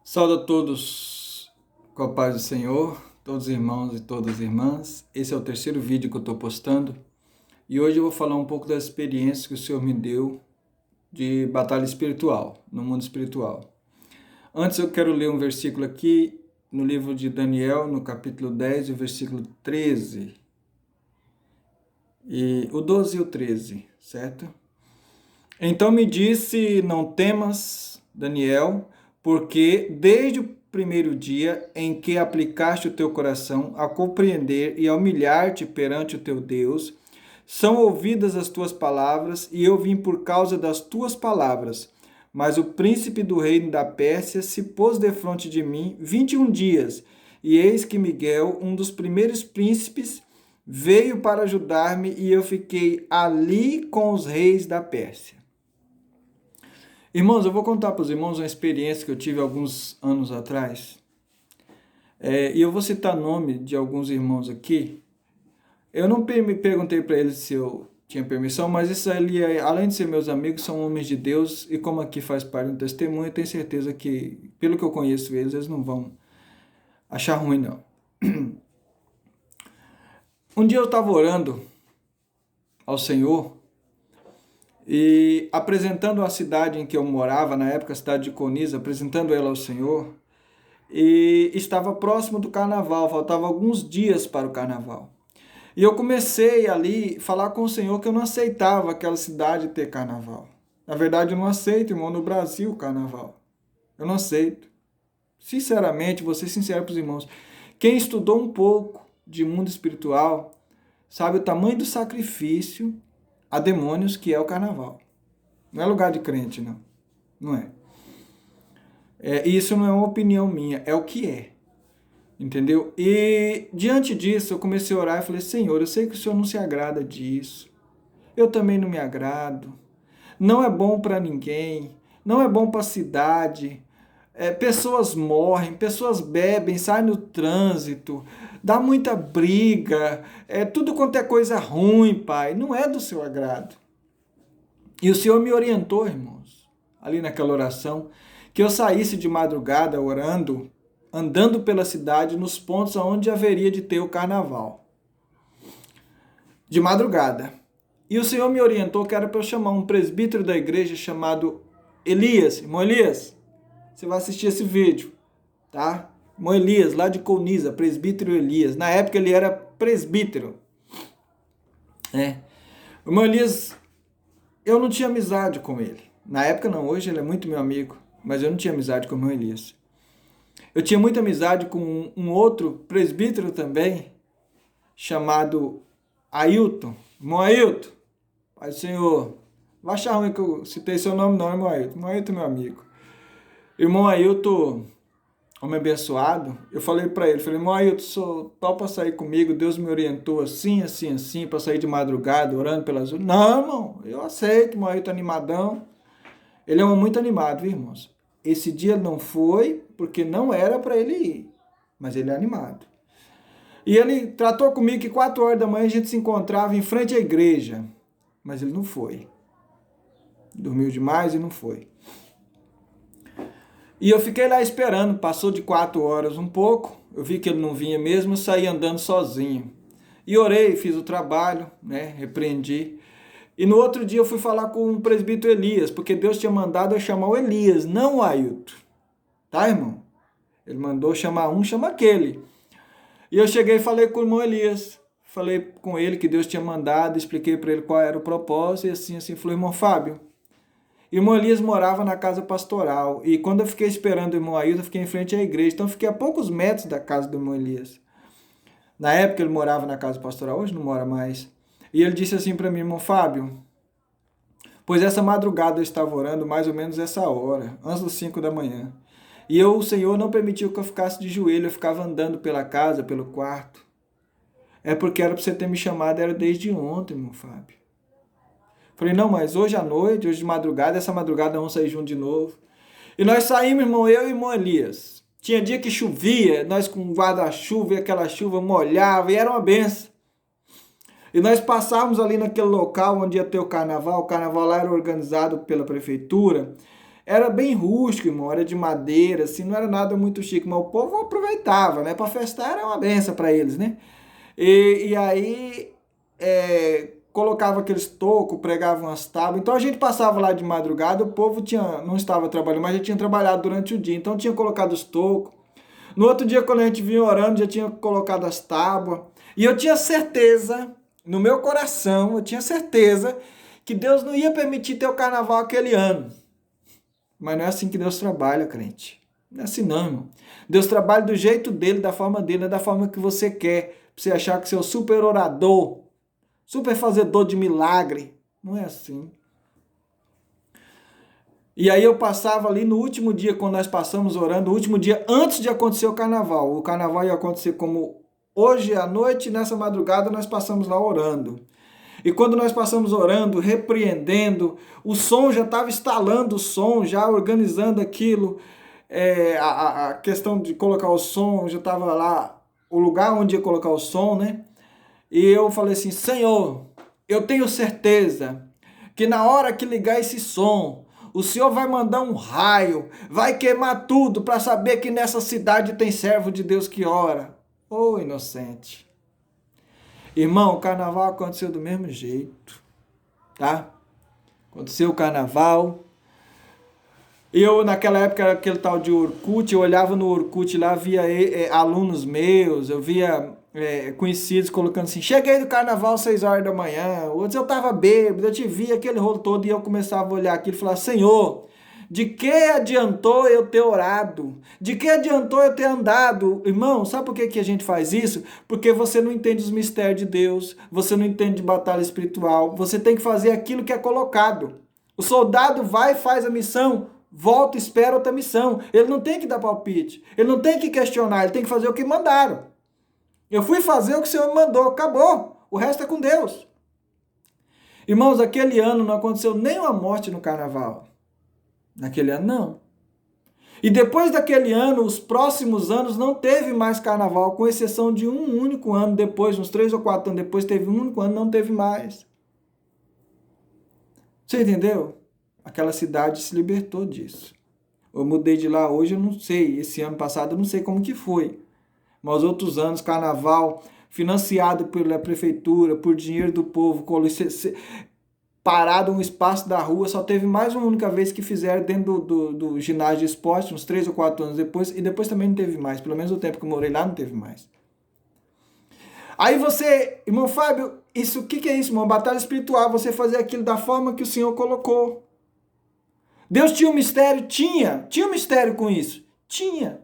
Saúde a todos com a paz do Senhor, todos os irmãos e todas as irmãs. Esse é o terceiro vídeo que eu estou postando e hoje eu vou falar um pouco das experiências que o Senhor me deu de batalha espiritual, no mundo espiritual. Antes eu quero ler um versículo aqui no livro de Daniel, no capítulo 10, o versículo 13. O 12 e o 13, certo? Então me disse, não temas, Daniel, porque desde o primeiro dia em que aplicaste o teu coração a compreender e a humilhar-te perante o teu Deus, são ouvidas as tuas palavras, e eu vim por causa das tuas palavras. Mas o príncipe do reino da Pérsia se pôs defronte de mim 21 dias, e eis que Miguel, um dos primeiros príncipes, veio para ajudar-me, e eu fiquei ali com os reis da Pérsia. Irmãos, eu vou contar para os irmãos uma experiência que eu tive alguns anos atrás. E eu vou citar nome de alguns irmãos aqui. Eu não me perguntei para eles se eu tinha permissão, mas isso ali, além de ser meus amigos, são homens de Deus. E como aqui faz parte do testemunho, eu tenho certeza que, pelo que eu conheço eles, eles não vão achar ruim, não. Um dia eu estava orando ao Senhor e apresentando a cidade em que eu morava, na época a cidade de Coniza, apresentando ela ao Senhor, e estava próximo do carnaval, faltava alguns dias para o carnaval. E eu comecei ali a falar com o Senhor que eu não aceitava aquela cidade ter carnaval. Na verdade, eu não aceito, irmão, no Brasil, carnaval. Eu não aceito. Sinceramente, vou ser sincero para os irmãos. Quem estudou um pouco de mundo espiritual sabe o tamanho do sacrifício a demônios que é o carnaval. Não é lugar de crente, não. Não é. Isso não é uma opinião minha, é o que é. Entendeu? E diante disso eu comecei a orar e falei, Senhor, eu sei que o Senhor não se agrada disso. Eu também não me agrado. Não é bom para ninguém. Não é bom para a cidade. Pessoas morrem, pessoas bebem, saem no trânsito, dá muita briga, tudo quanto é coisa ruim, Pai, não é do seu agrado. E o Senhor me orientou, irmãos, ali naquela oração, que eu saísse de madrugada orando, andando pela cidade nos pontos onde haveria de ter o carnaval. De madrugada. E o Senhor me orientou que era para eu chamar um presbítero da igreja chamado Elias. Irmão Elias, você vai assistir esse vídeo, tá? Irmão Elias, lá de Coniza, presbítero Elias. Na época ele era presbítero. O irmão Elias, eu não tinha amizade com ele. Na época não, hoje ele é muito meu amigo, mas eu não tinha amizade com o irmão Elias. Eu tinha muita amizade com um outro presbítero também, chamado Ailton. Irmão Ailton, Pai do Senhor, vai achar ruim que eu citei seu nome não, irmão Ailton. Irmão Ailton é meu amigo. Irmão Ailton, homem abençoado, eu falei para ele, irmão Ailton, sou topa sair comigo, Deus me orientou assim, assim, assim, para sair de madrugada, orando pelas ruas. Não, irmão, eu aceito, irmão Ailton animadão. Ele é um muito animado, viu, irmãos? Esse dia não foi, porque não era para ele ir, mas ele é animado. E ele tratou comigo que 4 horas da manhã a gente se encontrava em frente à igreja, mas ele não foi. Dormiu demais e não foi. E eu fiquei lá esperando, passou de 4 horas um pouco, eu vi que ele não vinha mesmo, eu saí andando sozinho. E orei, fiz o trabalho, repreendi. E no outro dia eu fui falar com o presbítero Elias, porque Deus tinha mandado eu chamar o Elias, não o Ailton. Tá, irmão? Ele mandou chamar um, chama aquele. E eu cheguei e falei com o irmão Elias. Falei com ele que Deus tinha mandado, expliquei para ele qual era o propósito, e assim, falou, irmão Fábio. Irmão Elias morava na casa pastoral, e quando eu fiquei esperando o irmão Ailton, eu fiquei em frente à igreja, então eu fiquei a poucos metros da casa do irmão Elias. Na época ele morava na casa pastoral, hoje não mora mais. E ele disse assim para mim, irmão Fábio, pois essa madrugada eu estava orando mais ou menos essa hora, antes das 5 da manhã. E o Senhor não permitiu que eu ficasse de joelho, eu ficava andando pela casa, pelo quarto. É porque era para você ter me chamado, era desde ontem, irmão Fábio. Falei, não, mas hoje à noite, hoje de madrugada, essa madrugada vamos sair junto de novo. E nós saímos, irmão, eu e o irmão Elias. Tinha dia que chovia, nós com guarda-chuva, e aquela chuva molhava, e era uma benção. E nós passávamos ali naquele local onde ia ter o carnaval lá era organizado pela prefeitura, era bem rústico, irmão, era de madeira, assim, não era nada muito chique, mas o povo aproveitava, né? Para festar era uma benção para eles, né? E aí colocava aqueles tocos, pregava umas tábuas. Então a gente passava lá de madrugada, o povo não estava trabalhando, mas já tinha trabalhado durante o dia. Então tinha colocado os tocos. No outro dia, quando a gente vinha orando, já tinha colocado as tábuas. E eu tinha certeza, no meu coração, eu tinha certeza que Deus não ia permitir ter o carnaval aquele ano. Mas não é assim que Deus trabalha, crente. Não é assim não, irmão. Deus trabalha do jeito dele, da forma dele, não é da forma que você quer. Pra você achar que você é o super orador, super fazedor de milagre. Não é assim. E aí eu passava ali no último dia, quando nós passamos orando, o último dia antes de acontecer o carnaval. O carnaval ia acontecer como hoje à noite, nessa madrugada nós passamos lá orando. E quando nós passamos orando, repreendendo, o som já estava instalando o som, já organizando aquilo, a questão de colocar o som, já estava lá, o lugar onde ia colocar o som, né? E eu falei assim, Senhor, eu tenho certeza que na hora que ligar esse som, o Senhor vai mandar um raio, vai queimar tudo para saber que nessa cidade tem servo de Deus que ora. Ô, inocente. Irmão, o carnaval aconteceu do mesmo jeito, tá? Aconteceu o carnaval. Eu, naquela época, era aquele tal de Orkut, eu olhava no Orkut lá, via alunos meus, eu via conhecidos colocando assim, cheguei do carnaval às 6 horas da manhã, outros eu tava bêbado, eu te vi aquele rolo todo e eu começava a olhar aquilo e falar, Senhor, de que adiantou eu ter orado? De que adiantou eu ter andado? Irmão, sabe por que a gente faz isso? Porque você não entende os mistérios de Deus, você não entende de batalha espiritual, você tem que fazer aquilo que é colocado. O soldado vai e faz a missão, volta e espera outra missão. Ele não tem que dar palpite, ele não tem que questionar, ele tem que fazer o que mandaram. Eu fui fazer o que o Senhor me mandou, acabou. O resto é com Deus. Irmãos, aquele ano não aconteceu nenhuma morte no carnaval. Naquele ano, não. E depois daquele ano, os próximos anos, não teve mais carnaval, com exceção de um único ano depois, uns 3 ou 4 anos depois, teve um único ano, não teve mais. Você entendeu? Aquela cidade se libertou disso. Eu mudei de lá hoje, eu não sei. Esse ano passado, eu não sei como que foi. Mas outros anos, carnaval, financiado pela prefeitura, por dinheiro do povo, parado um espaço da rua, só teve mais uma única vez que fizeram dentro do ginásio de esporte, uns 3 ou 4 anos depois, e depois também não teve mais, pelo menos o tempo que eu morei lá não teve mais. Aí você, irmão Fábio, o que é isso, irmão? Batalha espiritual, você fazer aquilo da forma que o Senhor colocou. Deus tinha um mistério? Tinha um mistério com isso? Tinha.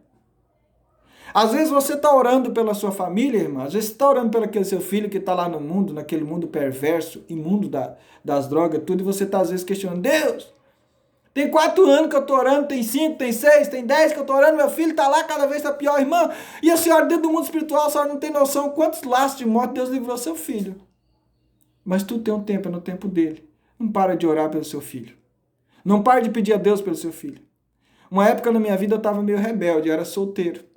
Às vezes você está orando pela sua família, irmão. Às vezes você está orando pelo aquele seu filho que está lá no mundo, naquele mundo perverso, imundo das drogas, tudo, e você está às vezes questionando, Deus, tem 4 anos que eu estou orando, tem 5, tem 6, tem 10 que eu estou orando, meu filho está lá, cada vez está pior, irmão. E a senhora dentro do mundo espiritual, a senhora não tem noção quantos laços de morte Deus livrou seu filho. Mas tudo tem um tempo, é no tempo dele. Não para de orar pelo seu filho. Não para de pedir a Deus pelo seu filho. Uma época na minha vida eu estava meio rebelde, eu era solteiro.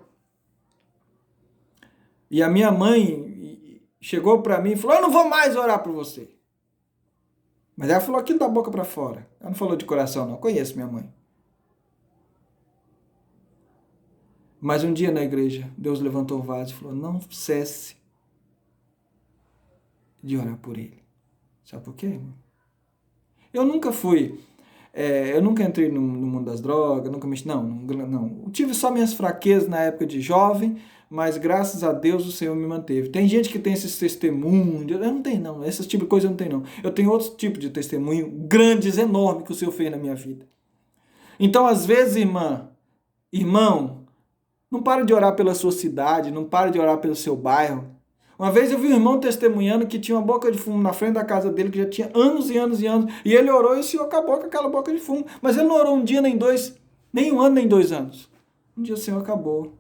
E a minha mãe chegou para mim e falou, eu não vou mais orar por você. Mas ela falou aquilo da boca para fora. Ela não falou de coração, não. Eu conheço minha mãe. Mas um dia na igreja, Deus levantou o vaso e falou, não cesse de orar por ele. Sabe por quê, irmão? Eu nunca fui... eu nunca entrei no mundo das drogas, nunca mexi... Não. Eu tive só minhas fraquezas na época de jovem, mas graças a Deus o Senhor me manteve. Tem gente que tem esses testemunhos, eu não tenho não, esse tipo de coisa eu não tenho não. Eu tenho outros tipos de testemunho grandes, enormes que o Senhor fez na minha vida. Então às vezes, irmão, não para de orar pela sua cidade, não para de orar pelo seu bairro. Uma vez eu vi um irmão testemunhando que tinha uma boca de fumo na frente da casa dele, que já tinha anos e anos e anos, e ele orou e o Senhor acabou com aquela boca de fumo. Mas ele não orou um dia, nem 2, nem 1 ano, nem 2 anos. Um dia o Senhor acabou.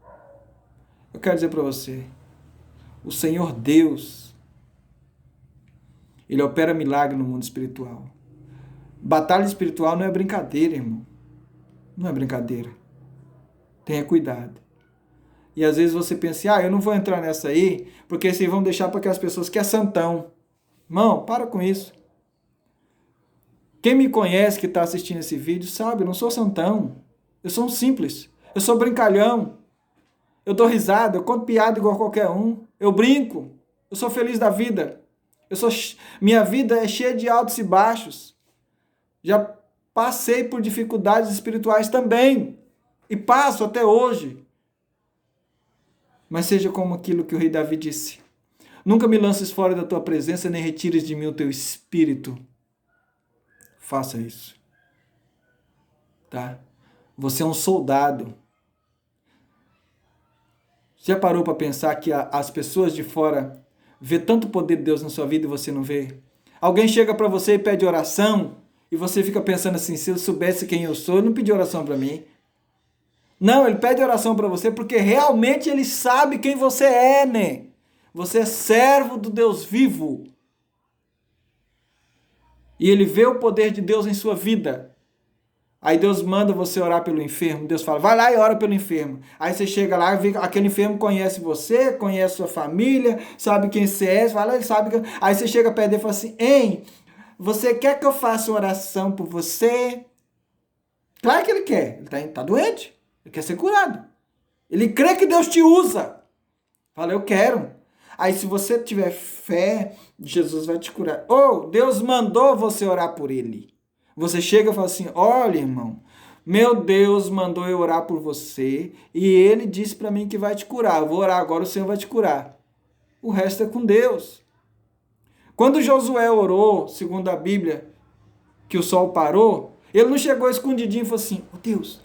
Eu quero dizer para você, o Senhor Deus, Ele opera milagre no mundo espiritual. Batalha espiritual não é brincadeira, irmão. Não é brincadeira. Tenha cuidado. E às vezes você pensa, eu não vou entrar nessa aí, porque vocês vão deixar para aquelas pessoas que é santão. Irmão, para com isso. Quem me conhece, que está assistindo esse vídeo, sabe, eu não sou santão. Eu sou um simples. Eu sou brincalhão. Eu dou risada, eu conto piada igual qualquer um. Eu brinco. Eu sou feliz da vida. Minha vida é cheia de altos e baixos. Já passei por dificuldades espirituais também. E passo até hoje. Mas seja como aquilo que o rei Davi disse. Nunca me lances fora da tua presença, nem retires de mim o teu espírito. Faça isso. Tá? Você é um soldado. Já parou para pensar que as pessoas de fora vê tanto poder de Deus na sua vida e você não vê? Alguém chega para você e pede oração e você fica pensando assim, se eu soubesse quem eu sou, ele não pediu oração para mim. Não, ele pede oração para você porque realmente ele sabe quem você é, né? Você é servo do Deus vivo. E ele vê o poder de Deus em sua vida. Aí Deus manda você orar pelo enfermo. Deus fala, vai lá e ora pelo enfermo. Aí você chega lá, vê, aquele enfermo conhece você, conhece sua família, sabe quem você é, fala, ele sabe que... Aí você chega perto dele e fala assim, hein, você quer que eu faça oração por você? Claro que ele quer, ele tá doente, ele quer ser curado. Ele crê que Deus te usa. Fala, eu quero. Aí se você tiver fé, Jesus vai te curar. Ou Deus mandou você orar por ele. Você chega e fala assim, olha irmão, meu Deus mandou eu orar por você e ele disse para mim que vai te curar. Eu vou orar agora, o Senhor vai te curar. O resto é com Deus. Quando Josué orou, segundo a Bíblia, que o sol parou, ele não chegou escondidinho e falou assim, oh Deus,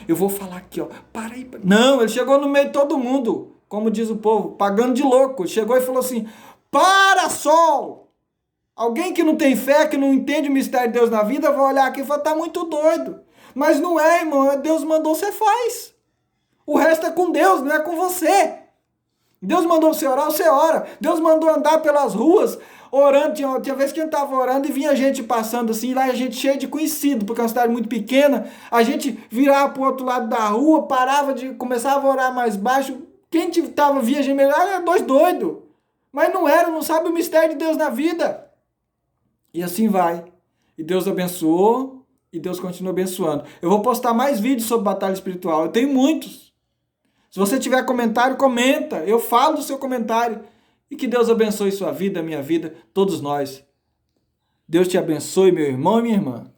eu vou falar aqui, ó, para aí. Não, ele chegou no meio de todo mundo, como diz o povo, pagando de louco. Ele chegou e falou assim, para sol! Alguém que não tem fé, que não entende o mistério de Deus na vida, vai olhar aqui e falar, tá muito doido. Mas não é, irmão, Deus mandou, você faz. O resto é com Deus, não é com você. Deus mandou você orar, você ora. Deus mandou andar pelas ruas, orando. Tinha vez que a gente estava orando e vinha gente passando assim, lá a gente cheio de conhecido, porque é uma cidade muito pequena. A gente virava para o outro lado da rua, começava a orar mais baixo. Quem via gente melhor era dois doidos. Mas não era, não sabe o mistério de Deus na vida. E assim vai. E Deus abençoou e Deus continua abençoando. Eu vou postar mais vídeos sobre batalha espiritual. Eu tenho muitos. Se você tiver comentário, comenta. Eu falo do seu comentário. E que Deus abençoe sua vida, minha vida, todos nós. Deus te abençoe, meu irmão e minha irmã.